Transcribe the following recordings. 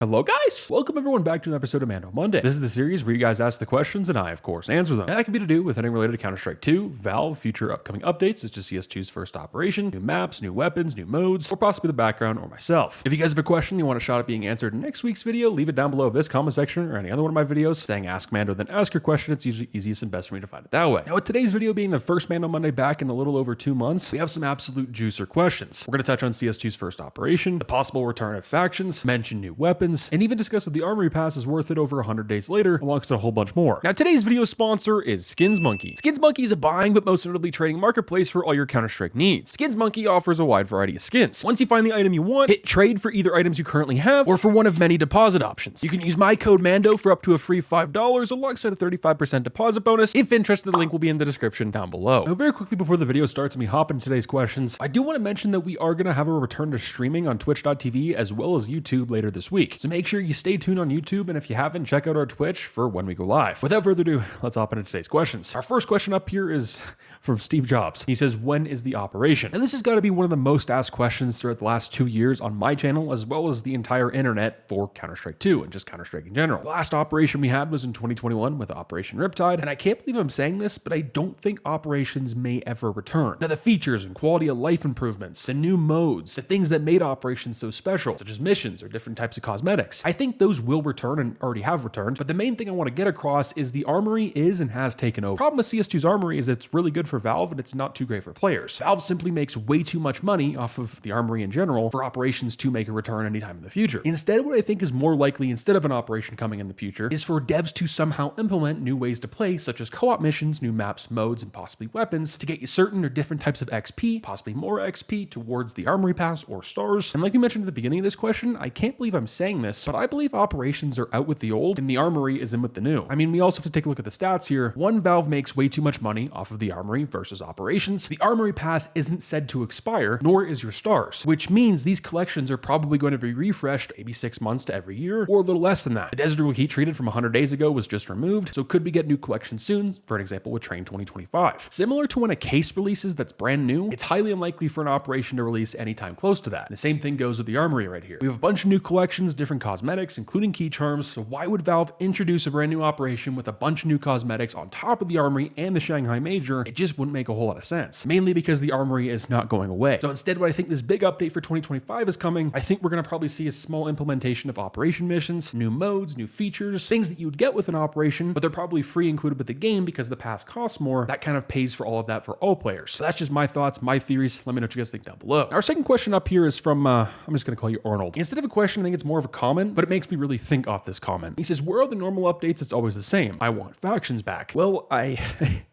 Hello guys! Welcome everyone back to an episode of Mando Monday. This is the series where you guys ask the questions and I, of course, answer them. And that can be to do with anything related to Counter-Strike 2, Valve, future upcoming updates, such as CS2's first operation, new maps, new weapons, new modes, or possibly the background or myself. If you guys have a question you want a shot at being answered in next week's video, leave it down below this comment section or any other one of my videos saying Ask Mando, then ask your question. It's usually easiest and best for me to find it that way. Now with today's video being the first Mando Monday back in a little over 2 months, we have some absolute juicer questions. We're going to touch on CS2's first operation, the possible return of factions, mention new weapons, and even discuss the armory pass is worth it over 100 days later, alongside a whole bunch more. Now today's video sponsor is SkinsMonkey. SkinsMonkey is a buying but most notably trading marketplace for all your Counter-Strike needs. SkinsMonkey offers a wide variety of skins. Once you find the item you want, hit trade for either items you currently have or for one of many deposit options. You can use my code Mando for up to a free $5 alongside a 35% deposit bonus. If interested, the link will be in the description down below. Now very quickly before the video starts and we hop into today's questions, I do want to mention that we are going to have a return to streaming on twitch.tv as well as YouTube later this week. So make sure you stay tuned on YouTube, and if you haven't, check out our Twitch for when we go live. Without further ado, let's hop into today's questions. Our first question up here is from Steve Jobs. He says, when is the operation? And this has got to be one of the most asked questions throughout the last 2 years on my channel, as well as the entire internet for Counter-Strike 2 and just Counter-Strike in general. The last operation we had was in 2021 with Operation Riptide, and I can't believe I'm saying this, but I don't think operations may ever return. Now the features and quality of life improvements, the new modes, the things that made operations so special, such as missions or different types of cosmetics, I think those will return and already have returned, but the main thing I want to get across is the armory is and has taken over. The problem with CS2's armory is it's really good for Valve and it's not too great for players. Valve simply makes way too much money off of the armory in general for operations to make a return anytime in the future. Instead, what I think is more likely, instead of an operation coming in the future, is for devs to somehow implement new ways to play, such as co-op missions, new maps, modes, and possibly weapons to get you certain or different types of XP, possibly more XP towards the armory pass or stars. And like we mentioned at the beginning of this question, I can't believe I'm saying this, but I believe operations are out with the old and the armory is in with the new. I mean, we also have to take a look at the stats here. One, Valve makes way too much money off of the armory versus operations. The armory pass isn't said to expire, nor is your stars, which means these collections are probably going to be refreshed maybe 6 months to every year, or a little less than that. The Desert Eagle heat treated from 100 days ago was just removed, so could we get new collections soon, for an example with Train 2025. Similar to when a case releases that's brand new, it's highly unlikely for an operation to release anytime close to that. And the same thing goes with the armory right here. We have a bunch of new collections, different cosmetics, including key charms, so why would Valve introduce a brand new operation with a bunch of new cosmetics on top of the armory and the Shanghai Major? It just wouldn't make a whole lot of sense, mainly because the armory is not going away. So instead, what I think this big update for 2025 is coming, I think we're going to probably see a small implementation of operation missions, new modes, new features, things that you would get with an operation, but they're probably free included with the game because the pass costs more. That kind of pays for all of that for all players. So that's just my thoughts, my theories. Let me know what you guys think down below. Our second question up here is from, I'm just going to call you Arnold. Instead of a question, I think it's more of a comment, but it makes me really think off this comment. He says, where are the normal updates? It's always the same. I want factions back. Well,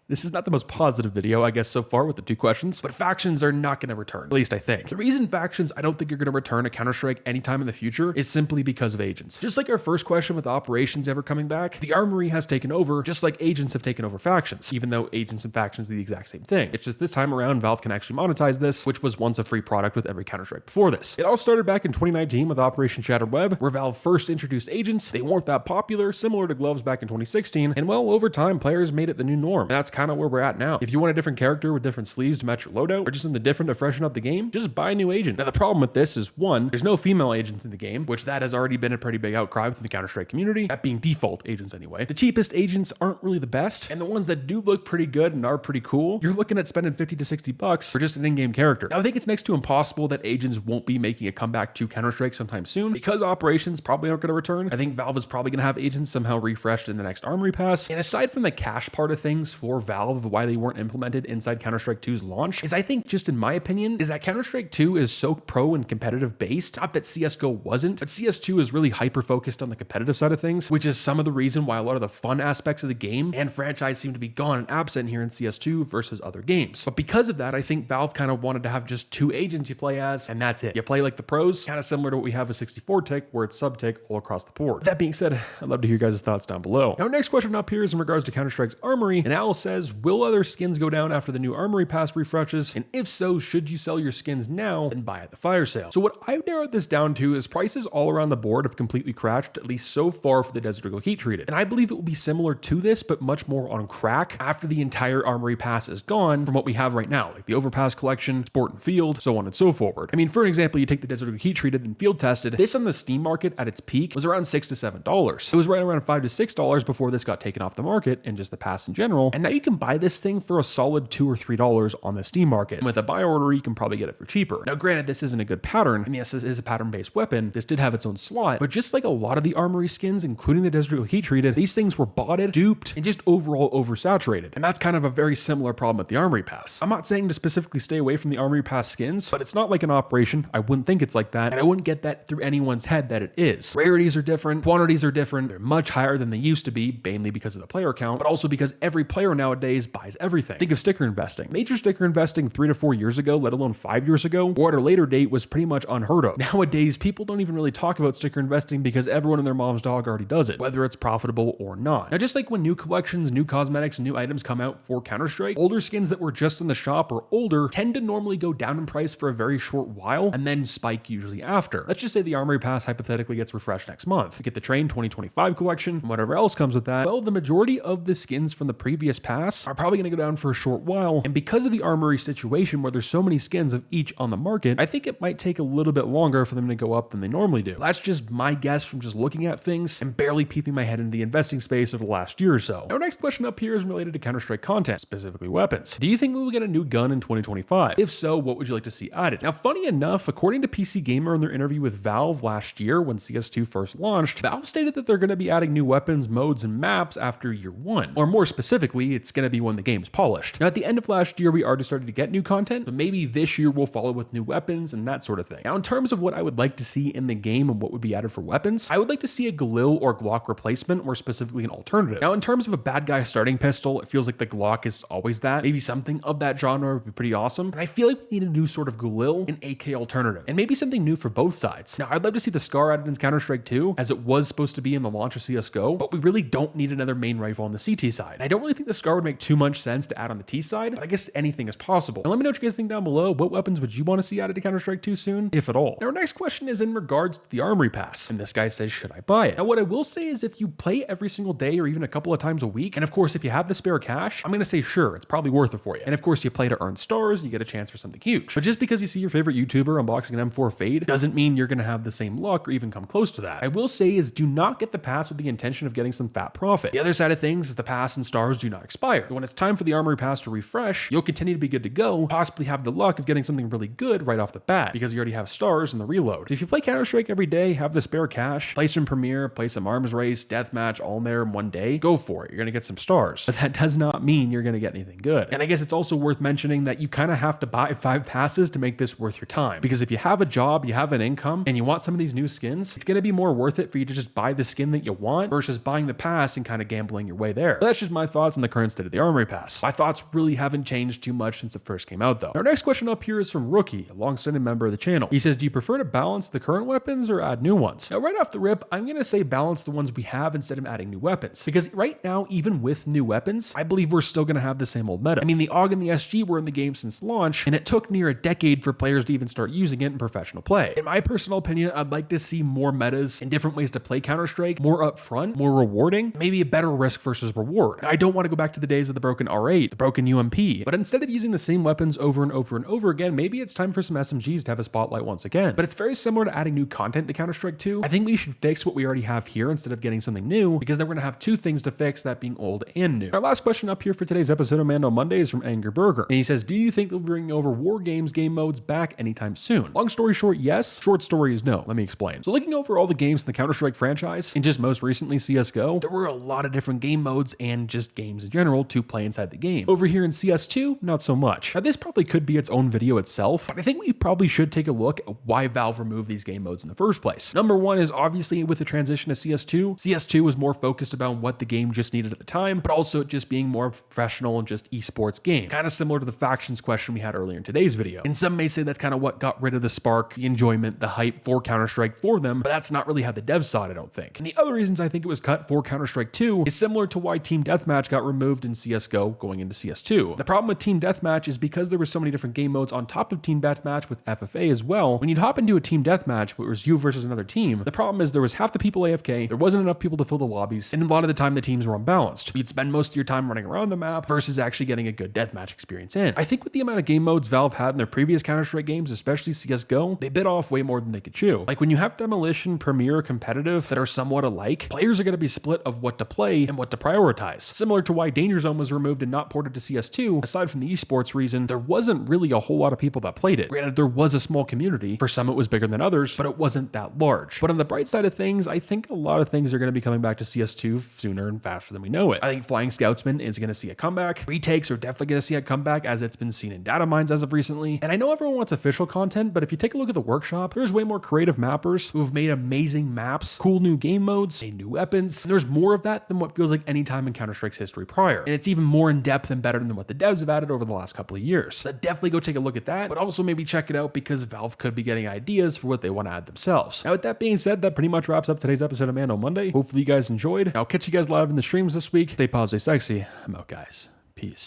this is not the most positive video, I guess, so far with the 2 questions, but factions are not going to return, at least I think. The reason factions I don't think are going to return to Counter-Strike anytime in the future is simply because of agents. Just like our first question with operations ever coming back, the armory has taken over, just like agents have taken over factions, even though agents and factions are the exact same thing. It's just this time around, Valve can actually monetize this, which was once a free product with every Counter-Strike before this. It all started back in 2019 with Operation Shattered Web, where Valve first introduced agents. They weren't that popular, similar to gloves back in 2016, and well, over time, players made it the new norm. And that's kind of where we're at now. If you want a different character with different sleeves to match your loadout, or just something different to freshen up the game, just buy a new agent. Now the problem with this is, one, there's no female agents in the game, which that has already been a pretty big outcry within the Counter-Strike community, that being default agents anyway. The cheapest agents aren't really the best, and the ones that do look pretty good and are pretty cool, you're looking at spending 50 to 60 bucks for just an in-game character. Now I think it's next to impossible that agents won't be making a comeback to Counter-Strike sometime soon, because operations probably aren't going to return. I think Valve is probably going to have agents somehow refreshed in the next armory pass, and aside from the cash part of things for Valve, why they weren't implemented inside Counter-Strike 2's launch, is I think, just in my opinion, is that Counter-Strike 2 is so pro and competitive based, not that CSGO wasn't, but CS2 is really hyper-focused on the competitive side of things, which is some of the reason why a lot of the fun aspects of the game and franchise seem to be gone and absent here in CS2 versus other games. But because of that, I think Valve kind of wanted to have just 2 agents you play as, and that's it. You play like the pros, kind of similar to what we have with 64 tick, where it's sub-tick all across the board. That being said, I'd love to hear your guys' thoughts down below. Now, our next question up here is in regards to Counter-Strike's armory, and Al says, says, will other skins go down after the new armory pass refreshes? And if so, should you sell your skins now and buy at the fire sale? So what I've narrowed this down to is prices all around the board have completely crashed, at least so far for the Desert Eagle heat treated. And I believe it will be similar to this, but much more on crack after the entire armory pass is gone from what we have right now, like the overpass collection, sport and field, so on and so forward. I mean, for an example, you take the Desert Eagle heat treated and field tested, this on the Steam market at its peak was around $6 to $7. It was right around $5 to $6 before this got taken off the market and just the pass in general. And now you can buy this thing for a solid $2 or $3 on the Steam market. And with a buy order, you can probably get it for cheaper. Now, granted, this isn't a good pattern, and yes, this is a pattern-based weapon. This did have its own slot, but just like a lot of the armory skins, including the Desert Eagle heat treated, these things were botted, duped, and just overall oversaturated. And that's kind of a very similar problem with the armory pass. I'm not saying to specifically stay away from the armory pass skins, but it's not like an operation. I wouldn't think it's like that, and I wouldn't get that through anyone's head that it is. Rarities are different, quantities are different, they're much higher than they used to be, mainly because of the player count, but also because every player nowadays buys everything. Think of sticker investing. Major sticker investing 3 to 4 years ago, let alone 5 years ago, or at a later date, was pretty much unheard of. Nowadays, people don't even really talk about sticker investing because everyone and their mom's dog already does it, whether it's profitable or not. Now, just like when new collections, new cosmetics, and new items come out for Counter-Strike, older skins that were just in the shop or older tend to normally go down in price for a very short while and then spike usually after. Let's just say the armory pass hypothetically gets refreshed next month. We get the Train 2025 collection and whatever else comes with that. Well, the majority of the skins from the previous pass are probably going to go down for a short while. And because of the armory situation where there's so many skins of each on the market, I think it might take a little bit longer for them to go up than they normally do. That's just my guess from just looking at things and barely peeping my head into the investing space over the last year or so. Our next question up here is related to Counter-Strike content, specifically weapons. Do you think we will get a new gun in 2025? If so, what would you like to see added? Now, funny enough, according to PC Gamer in their interview with Valve last year when CS2 first launched, Valve stated that they're going to be adding new weapons, modes, and maps after year one. Or more specifically, it's going to be when the game's polished. Now, at the end of last year, we already started to get new content, but maybe this year we'll follow with new weapons and that sort of thing. Now, in terms of what I would like to see in the game and what would be added for weapons, I would like to see a Galil or Glock replacement, or specifically an alternative. Now, in terms of a bad guy starting pistol, it feels like the Glock is always that. Maybe something of that genre would be pretty awesome, but I feel like we need a new sort of Galil and AK alternative, and maybe something new for both sides. Now, I'd love to see the Scar added in Counter-Strike 2, as it was supposed to be in the launch of CSGO, but we really don't need another main rifle on the CT side. And I don't really think the Scar would make too much sense to add on the T side, but I guess anything is possible. Now, let me know what you guys think down below. What weapons would you want to see added to Counter-Strike 2 soon, if at all? Now, our next question is in regards to the armory pass, and this guy says, should I buy it? Now, what I will say is if you play every single day or even a couple of times a week, and of course, if you have the spare cash, I'm going to say sure, it's probably worth it for you. And of course, you play to earn stars, you get a chance for something huge. But just because you see your favorite YouTuber unboxing an M4 Fade doesn't mean you're going to have the same luck or even come close to that. I will say is do not get the pass with the intention of getting some fat profit. The other side of things is the pass and stars do not expire. So when it's time for the armory pass to refresh, you'll continue to be good to go, possibly have the luck of getting something really good right off the bat because you already have stars in the reload. So if you play Counter-Strike every day, have the spare cash, play some Premiere, play some arms race, deathmatch, all in there in one day, go for it. You're going to get some stars. But that does not mean you're going to get anything good. And I guess it's also worth mentioning that you kind of have to buy 5 passes to make this worth your time. Because if you have a job, you have an income, and you want some of these new skins, it's going to be more worth it for you to just buy the skin that you want versus buying the pass and kind of gambling your way there. But that's just my thoughts on the current state of the armory pass. My thoughts really haven't changed too much since it first came out though. Our next question up here is from Rookie, a long-standing member of the channel. He says, do you prefer to balance the current weapons or add new ones? Now, right off the rip, I'm going to say balance the ones we have instead of adding new weapons. Because right now, even with new weapons, I believe we're still going to have the same old meta. I mean, the AUG and the SG were in the game since launch, and it took near a decade for players to even start using it in professional play. In my personal opinion, I'd like to see more metas and different ways to play Counter-Strike, more upfront, more rewarding, maybe a better risk versus reward. I don't want to go back to the days of the broken R8, the broken UMP, but instead of using the same weapons over and over and over again, maybe it's time for some SMGs to have a spotlight once again. But it's very similar to adding new content to Counter-Strike 2. I think we should fix what we already have here instead of getting something new, because then we're going to have two things to fix, that being old and new. Our last question up here for today's episode of Mando Monday is from Anger Burger, and he says, do you think they'll be bringing over war games game modes back anytime soon? Long story short, yes. Short story is no. Let me explain. So looking over all the games in the Counter-Strike franchise, and just most recently CSGO, there were a lot of different game modes and just games in general to play inside the game. Over here in CS2, not so much. Now this probably could be its own video itself, but I think we probably should take a look at why Valve removed these game modes in the first place. Number one is obviously with the transition to CS2, CS2 was more focused about what the game just needed at the time, but also it just being more professional and just esports game. Kind of similar to the factions question we had earlier in today's video. And some may say that's kind of what got rid of the spark, the enjoyment, the hype for Counter-Strike for them, but that's not really how the devs saw it, I don't think. And the other reasons I think it was cut for Counter-Strike 2 is similar to why Team Deathmatch got removed in CSGO going into CS2. The problem with Team Deathmatch is because there were so many different game modes on top of Team Deathmatch with FFA as well, when you'd hop into a Team Deathmatch where it was you versus another team, the problem is there was half the people AFK, there wasn't enough people to fill the lobbies, and a lot of the time the teams were unbalanced. You'd spend most of your time running around the map versus actually getting a good deathmatch experience in. I think with the amount of game modes Valve had in their previous Counter-Strike games, especially CSGO, they bit off way more than they could chew. Like when you have Demolition, Premier, Competitive that are somewhat alike, players are going to be split of what to play and what to prioritize. Similar to why Danger Zone was removed and not ported to CS2, aside from the esports reason, there wasn't really a whole lot of people that played it. Granted, there was a small community. For some it was bigger than others, but it wasn't that large. But on the bright side of things, I think a lot of things are going to be coming back to CS2 sooner and faster than we know it. I think Flying Scoutsman is going to see a comeback. Retakes are definitely going to see a comeback as it's been seen in data mines as of recently. And I know everyone wants official content, but if you take a look at the workshop, there's way more creative mappers who have made amazing maps, cool new game modes, made new weapons, and there's more of that than what feels like any time in Counter-Strike's history prior. And it's even more in depth and better than what the devs have added over the last couple of years. So definitely go take a look at that, but also maybe check it out because Valve could be getting ideas for what they want to add themselves. Now with that being said, that pretty much wraps up today's episode of Mando Monday. Hopefully you guys enjoyed. I'll catch you guys live in the streams this week. Stay positive, stay sexy. I'm out, guys. Peace.